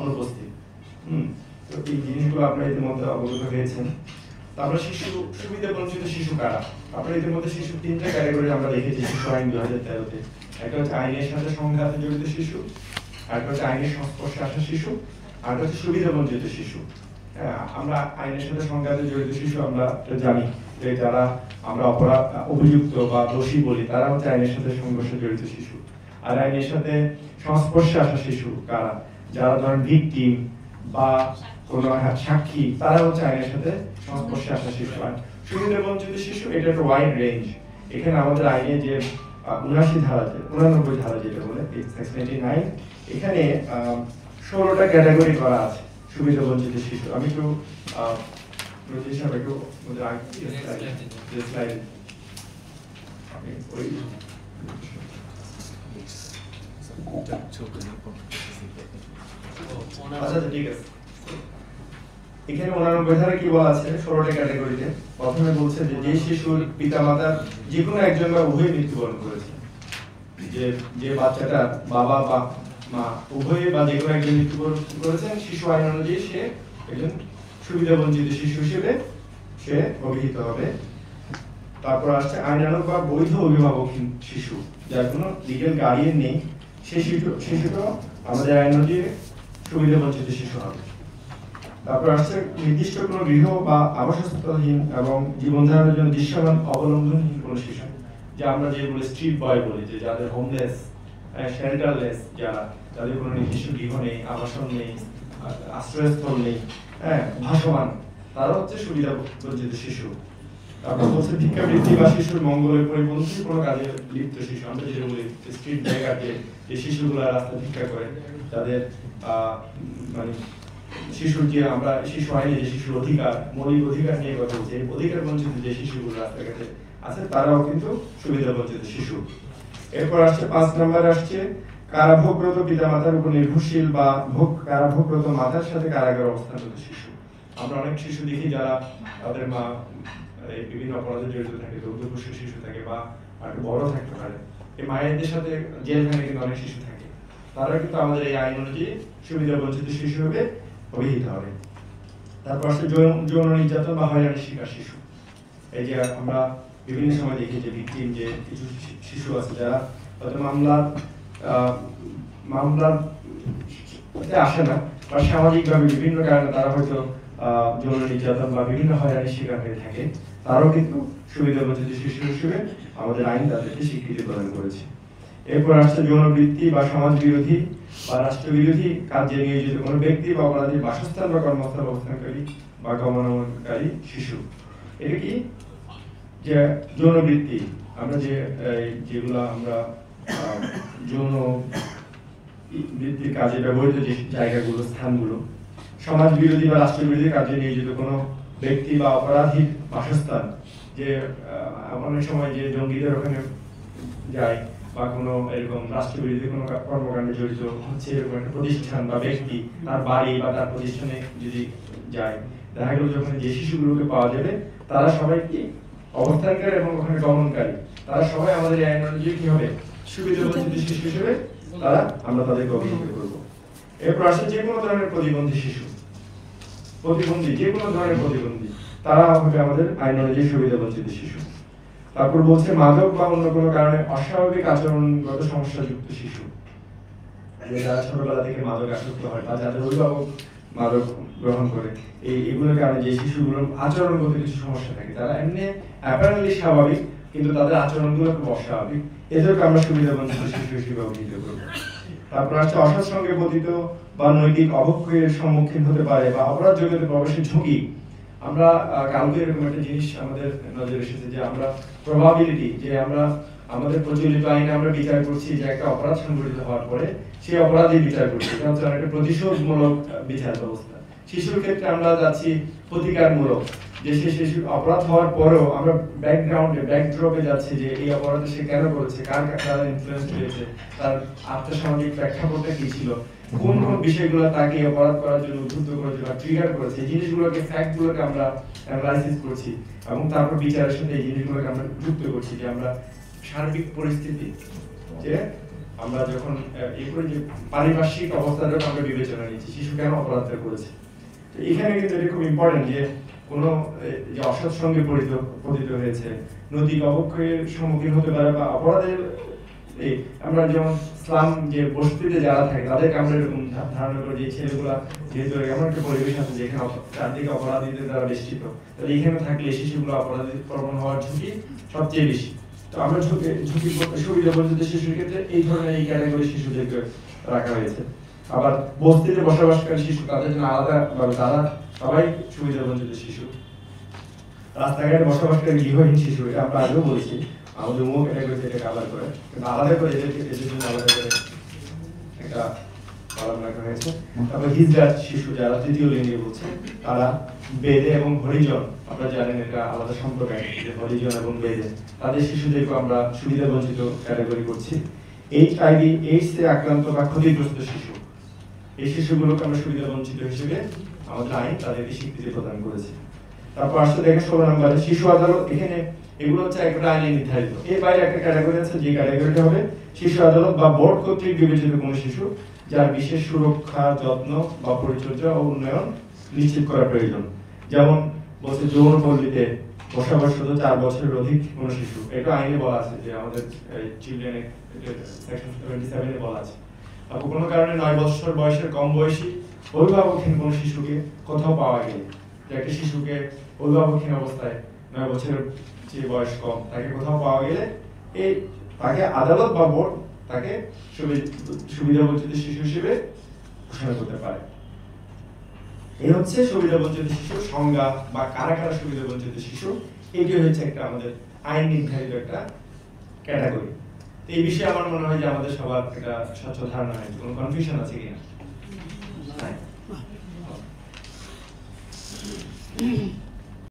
অনুপস্থিত। তো এই জিনিসগুলো আপনারা ইতিমধ্যে অবগত হয়েছেন। তারপরে শিশু সুবিধা বঞ্চিত শিশু কারা? আপনারা ইতিমধ্যে শিশু 3টা ক্যাটাগরি আমরা দেখেছি শিশু আইন 2013-তে। একটা হচ্ছে আইনের সাথে সংঘাতে জড়িত শিশু, আরেকটা হচ্ছে আইনের সংস্পর্শে আসা শিশু, আর একটা হচ্ছে সুবিধা বঞ্চিত শিশু। আমরা আইনের সাথে সংঘাতে জড়িত শিশু আমরা জানি যে যারা আমরা অপরাধ অভিযুক্ত বা দোষী বলি তারা হচ্ছে আইনের সাথে সংঘর্ষে জড়িত শিশু। আর আইনের সাথে সংস্পর্শে আসা শিশু কারা? যারা ধরেন ভিকটিম বা কোনো সাক্ষী, তারা হচ্ছে আইনের সাথে সংস্পর্শে আসা শিশু। আর সুবিধা বঞ্চিত শিশু এটা একটা ওয়াইড রেঞ্জ। এখানে আমাদের আইনে যে 79 ধারা, 89 ধারা যেটা বলে সেকশন 89, এখানে 16টা ক্যাটাগরি করা আছে সুবিধা বঞ্চিত শিশু। আমি একটু ঠিক আছে। এখানে 89 ধারা কি বলা আছে 16টা ক্যাটাগরিতে? প্রথমে বলছে যে শিশুর পিতামাতার যে কোনো একজন বা উভয় মৃত্যুবরণ করেছে, যে বাচ্চাটার বাবা বা মা উভয়ে বা যে কোনো একজন মৃত্যুবরণ করেছেন, শিশু আইন অনুযায়ী সে একজন সুবিধা বঞ্চিত শিশু হিসেবে সে অভিহিত হবে। তারপর আসছে আইনানুগ বা বৈধ অভিভাবকহীন শিশু, যার কোনো লিগ্যাল গার্ডিয়ান নেই, সেই শিশুটা আমাদের আইন অনুযায়ী সুবিধা বঞ্চিত শিশু হবে। তারপর আসছে নির্দিষ্ট কোনো গৃহ বা আবাসস্থলহীন এবং জীবনধারণের জন্য দৃশ্যমান অবলম্বনহীন কোনো শিশু, যা আমরা যে বলি স্ট্রিট বয় বলি, যে যাদের হোমলেস, শেল্টারলেস, যাদের কোনো নির্দিষ্ট গৃহ নেই, আবাসন নেই, আশ্রয়স্থল নেই, ভাসমান, তারা হচ্ছে সুবিধা বঞ্চিত শিশু। তারপর বলছে ভিক্ষাবৃত্তি বা শিশুর মঙ্গলের পরিপন্থী কোনো কাজে লিপ্ত শিশু, আমরা যেটা বলি স্ট্রিট বেকার, যে শিশুগুলো রাস্তায় ভিক্ষা করে, যাদের মানে শিশুর যে আমরা শিশু আইনে যে শিশুর অধিকার, মৌলিক অধিকার নিয়ে কথা বলছি, এই অধিকার বঞ্চিত যে শিশুগুলো রাস্তাঘাটে আছে তারাও কিন্তু সুবিধা বঞ্চিত শিশু। এরপর আসছে 5 নম্বরে আসছে কারাভোগরত পিতামাতার উপর নির্ভরশীল বা কারাভোগরত মাতার সাথে কারাগারে অবস্থানরত শিশু। আমরা অনেক শিশু দেখি যারা তাদের মা বিভিন্ন অপরাধে জড়িত থাকে, দগ্ধপুষ্ট শিশু থাকে বা একটু বড় থাকতে পারে, এই মায়েদের সাথে জেলখানে কিন্তু অনেক শিশু থাকে, তারা কিন্তু আমাদের এই আইন অনুযায়ী সুবিধা বঞ্চিত শিশু হবে অভিহিত হবে। তারপর আসছে যৌন নির্যাতন বা হয়রানির শিকার শিশু। এই যে আমরা বিভিন্ন সময় দেখি যে ভিকটিম, যে কিছু শিশু আছে যারা হয়তো মামলার আসে না বা সামাজিকভাবে বিভিন্ন কারণে তারা হয়তো যৌন নির্যাতন বা বিভিন্ন হয়রানির শিকার হয়ে থাকে, তারাও কিন্তু সুবিধা বঞ্চিত শিশু হিসেবে আমাদের আইন তাদেরকে স্বীকৃতি প্রদান করেছে। এরপর আসছে যৌনবৃত্তি বা সমাজ বিরোধী বা রাষ্ট্রবিরোধী কাজে নিয়োজিত কোনো ব্যক্তি বা অপরাধীর বাসস্থান বা কর্মস্থল অবস্থানকারী বা গমনাগমনকারী শিশু। এটা কি যে যৌনবৃত্তি, আমরা যেগুলো আমরা যৌন বৃত্তির কাজে ব্যবহৃত যে জায়গাগুলো, স্থানগুলো, সমাজ বিরোধী বা রাষ্ট্রবিরোধী কাজে নিয়োজিত কোনো ব্যক্তি বা অপরাধীর বাসস্থান, যে অনেক সময় যে জঙ্গিদের ওখানে যায় বা কোনো এরকম রাষ্ট্রবিরোধী কোনো কর্মকাণ্ডে জড়িত হচ্ছে এরকম একটা প্রতিষ্ঠান বা ব্যক্তি, তার বাড়ি বা তার প্রতিষ্ঠানে যদি যায়, দেখা গেল যখন যে শিশুগুলোকে পাওয়া যাবে তারা সবাই কি অবস্থানকারী এবং ওখানে গমনকারী, তারা সবাই আমাদের আইন অনুযায়ী কি হবে সুবিধা বঞ্চিত শিশু হিসেবে আমরা তাদেরকে অভিহিত করব। এরপর আসে যে কোনো ধরনের প্রতিবন্ধী শিশু, যে কোনো ধরনের প্রতিবন্ধী, তারা হবে আমাদের আইন অনুযায়ী সুবিধা বঞ্চিত শিশু। তারপর বলছে মাদক বা অন্য কোনো কারণে অস্বাভাবিক আচরণগত সমস্যাযুক্ত শিশু, যারা ছোটবেলা থেকে মাদক আসক্ত হয় বা যাদের অভিভাবক মাদক গ্রহণ করে, এগুলোর কারণে যে শিশুগুলোর আচরণগত কিছু সমস্যা থাকে, তারা এমনি অ্যাপারেন্টলি স্বাভাবিক কিন্তু তাদের আচরণগুলো খুব অস্বাভাবিক, এদেরকে আমরা সুবিধা বঞ্চিত শিশু হিসেবে অভিহিত করব। তারপর আছে অসৎ সঙ্গে পতিত বা নৈতিক অবক্ষয়ের সম্মুখীন হতে পারে বা অপরাধ জগতে প্রবেশের ঝুঁকি। আমরা কালকে এরকম একটা জিনিস আমাদের নজরে এসেছে যে আমরা প্রবাবিলিটি, যে আমরা আমাদের প্রচলিত আইনে আমরা বিচার করছি যে একটা অপরাধ সংঘটিত হওয়ার পরে সেই অপরাধী বিচার করছি, এটা হচ্ছে একটা প্রতিশোধমূলক বিচার ব্যবস্থা। শিশুর ক্ষেত্রে আমরা যাচ্ছি প্রতিকারমূলক, যে সে শিশু অপরাধ হওয়ার পরেও আমরা ব্যাকড্রপে যাচ্ছি যে এই অপরাধে সে কেন করেছে, কার দ্বারা ইনফ্লুয়েন্স হয়েছে, তার আর্থসামাজিক প্রেক্ষাপটটা কি ছিল, কোন কোন বিষয়গুলো তাকে অপরাধ করার জন্য উদ্বুদ্ধ করেছে বা ট্রিগার করেছে, এই জিনিসগুলোকে ফ্যাক্টগুলোকে আমরা অ্যানালাইসিস করছি এবং তারপর বিচারের সাথে এই জিনিসগুলোকে আমরা যুক্ত করছি, যে আমরা সার্বিক পরিস্থিতি, যে আমরা যখন এরপরে যে পারিপার্শ্বিক অবস্থাটা আমরা বিবেচনা নিচ্ছি, শিশু কেন অপরাধটা করেছে। তো এখানে কিন্তু এটা খুব ইম্পর্টেন্ট যে কোনো যে অসৎ সঙ্গে পতিত হয়েছে, নৈতিক অবক্ষয়ের সম্মুখীন হতে পারে বা অপরাধের আমরা যেমন ইসলাম যে বস্তিতে যারা থাকে তাদেরকে আমরা এরকম ধারণা করি যে ছেলেগুলা যেহেতু এমন একটা পরিবেশ আছে যেখানে চারদিকে অপরাধীদের দ্বারা বেষ্টিত, তাহলে এখানে থাকলে শিশুগুলো অপরাধী প্রবণ হওয়ার ঝুঁকি সবচেয়ে বেশি। তো আমরা ঝুঁকি সুবিধা বঞ্চিত শিশুর ক্ষেত্রে এই ধরনের এই ক্যাটাগরি শিশুদেরকে রাখা হয়েছে। আবার বস্তিতে বসবাসকারী শিশু তাদের জন্য আলাদা ভাবে তারা সবাই সুবিধা বঞ্চিত শিশু। রাস্তাঘাটে বসবাসকারী গৃহহীন শিশু, এটা আমরা আগেও বলেছি, আমাদের মুখ ক্যাটাগরিতে এটা কভার করে, কিন্তু আলাদা করে এদের জন্য আলাদা করে একটা পালন রাখা হয়েছে। তারপর হিজড়া শিশু যারা তৃতীয় লিঙ্গে বলছে, তারা বেদে এবং হরিজন, আপনারা জানেন এটা আলাদা সম্প্রদায়, যে হরিজন এবং বেদে তাদের শিশুদেরকে আমরা সুবিধা বঞ্চিত ক্যাটাগরি করছি। HIV AIDS এ আক্রান্ত বা ক্ষতিগ্রস্ত শিশু, এই শিশুগুলোকে আমরা সুবিধা বঞ্চিত হিসেবে আমাদের আইন তাদেরকে স্বীকৃতি প্রদান করেছে। তারপর আসলে দেখেন 16 নম্বরে শিশু আদালত, এখানে এগুলো হচ্ছে একটা আইনে নির্ধারিত। এর বাইরে একটা ক্যাটাগরি আছে, যে ক্যাটাগরিটা হবে শিশু আদালত বা বোর্ড কর্তৃক বিবেচিত কোনো শিশু যার বিশেষ সুরক্ষা, যত্ন বা পরিচর্যা ও উন্নয়ন নিশ্চিত করা প্রয়োজন। যেমন বলছে যৌনপল্লীতে বসবাসরত 4 বছরের অধিক কোনো শিশু, এটা আইনে বলা আছে যে আমাদের চিলড্রেন সেকশন 27 এ বলা আছে। আর কোনো কারণে 9 বছর বয়সের কম বয়সী অভিভাবকহীন কোনো শিশুকে কোথাও পাওয়া গেলে, যে একটা শিশুকে অভিভাবকহীন অবস্থায় 9 বছরের যে বয়স কম তাকে কোথাও পাওয়া গেলে এই তাকে আদালত বা বোর্ড তাকে সুবিধা বঞ্চিত শিশু হিসেবে ঘোষণা করতে পারে। এই হচ্ছে সুবিধা বঞ্চিত শিশুর সংজ্ঞা বা কারা কারা সুবিধা বঞ্চিত শিশু, এটি হচ্ছে একটা আমাদের আইন নির্ধারিত একটা ক্যাটাগরি। এই বিষয়ে আমার মনে হয় যে আমাদের সবার একটা স্বচ্ছ ধারণা আছে, কোনো কনফিউশন আছে কিনা?